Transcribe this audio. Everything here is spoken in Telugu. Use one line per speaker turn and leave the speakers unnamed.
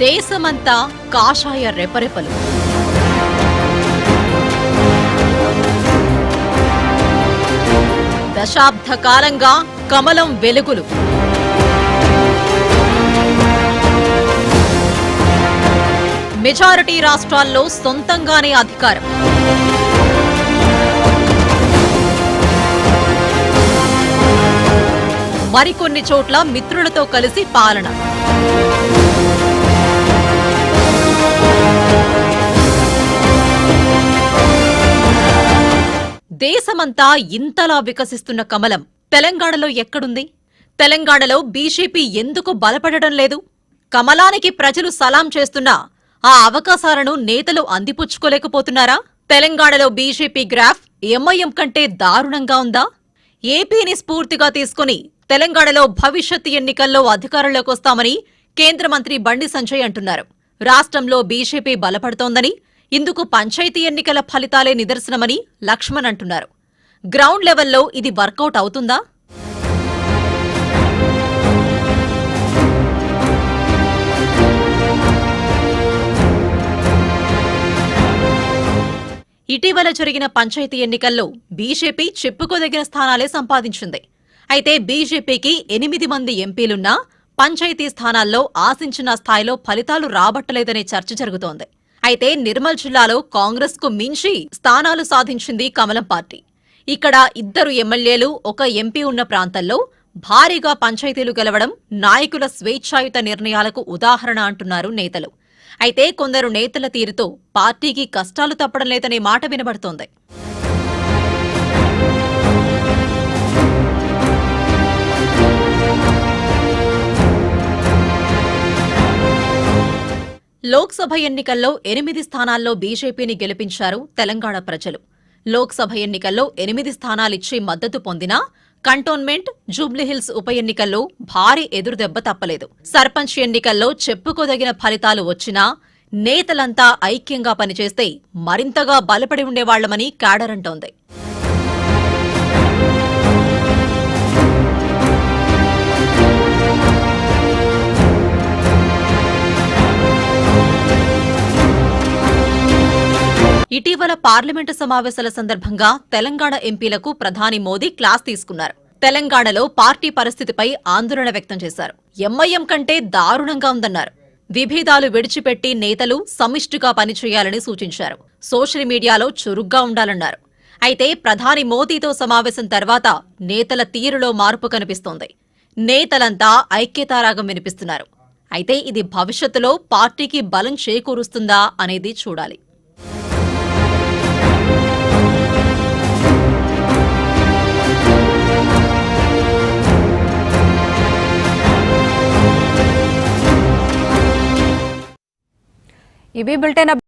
దేశమంతా కాషాయ రెపరెపలు. దశాబ్ద కాలంగా కమలం వెలుగులు. మెజారిటీ రాష్ట్రాల్లో సొంతంగానే అధికారం. మరికొన్ని చోట్ల మిత్రులతో కలిసి పాలన. దేశమంతా ఇంతలా వికసిస్తున్న కమలం తెలంగాణలో ఎక్కడుంది? తెలంగాణలో బీజేపీ ఎందుకు బలపడడం లేదు? కమలానికి ప్రజలు సలాం చేస్తున్నా ఆ అవకాశాలను నేతలు అందిపుచ్చుకోలేకపోతున్నారా? తెలంగాణలో బీజేపీ గ్రాఫ్ ఎంఐఎం కంటే దారుణంగా ఉందా? ఏపీని స్ఫూర్తిగా తీసుకుని తెలంగాణలో భవిష్యత్ ఎన్నికల్లో అధికారంలోకొస్తామని కేంద్ర మంత్రి బండి సంజయ్ అంటున్నారు. రాష్ట్రంలో బీజేపీ బలపడుతోందని, ఇందుకు పంచాయతీ ఎన్నికల ఫలితాలే నిదర్శనమని లక్ష్మణ్ అంటున్నారు. గ్రౌండ్ లెవెల్లో ఇది వర్కౌట్ అవుతుందా? ఇటీవల జరిగిన పంచాయతీ ఎన్నికల్లో బీజేపీ చెప్పుకోదగిన స్థానాలే సంపాదించింది. అయితే బీజేపీకి 8 మంది ఎంపీలున్నా పంచాయతీ స్థానాల్లో ఆశించిన స్థాయిలో ఫలితాలు రాబట్టలేదనే చర్చ జరుగుతోంది. అయితే నిర్మల్ జిల్లాలో కాంగ్రెస్ కు మించి స్థానాలు సాధించింది కమలం పార్టీ. ఇక్కడ 2 ఎమ్మెల్యేలు, 1 ఎంపీ ఉన్న ప్రాంతంలో భారీగా పంచాయతీలు గెలవడం నాయకుల స్వేచ్ఛాయుత నిర్ణయాలకు ఉదాహరణ అంటున్నారు నేతలు. అయితే కొందరు నేతల తీరుతో పార్టీకి కష్టాలు తప్పడం లేదనే మాట వినబడుతోంది. లోక్సభ ఎన్నికల్లో 8 స్థానాల్లో బీజేపీని గెలిపించారు తెలంగాణ ప్రజలు. లోక్సభ ఎన్నికల్లో 8 స్థానాలిచ్చి మద్దతు పొందినా కంటోన్మెంట్, జూబ్లీహిల్స్ ఉప ఎన్నికల్లో భారీ ఎదురుదెబ్బ తప్పలేదు. సర్పంచ్ ఎన్నికల్లో చెప్పుకోదగిన ఫలితాలు వచ్చినా నేతలంతా ఐక్యంగా పనిచేస్తే మరింతగా బలపడి ఉండేవాళ్లమని క్యాడర్ అంటోంది. ఇటీవల పార్లమెంటు సమావేశాల సందర్భంగా తెలంగాణ ఎంపీలకు ప్రధాని మోదీ క్లాస్ తీసుకున్నారు. తెలంగాణలో పార్టీ పరిస్థితిపై ఆందోళన వ్యక్తం చేశారు. ఎంఐఎం కంటే దారుణంగా ఉందన్నారు. విభేదాలు విడిచిపెట్టి నేతలు సమిష్టిగా పనిచేయాలని సూచించారు. సోషల్ మీడియాలో చురుగ్గా ఉండాలన్నారు. అయితే ప్రధాని మోదీతో సమావేశం తర్వాత నేతల తీరులో మార్పు కనిపిస్తోంది. నేతలంతా ఐక్యతారాగం వినిపిస్తున్నారు. అయితే ఇది భవిష్యత్తులో పార్టీకి బలం చేకూరుస్తుందా అనేది చూడాలి.
ఇవి బులెటిన్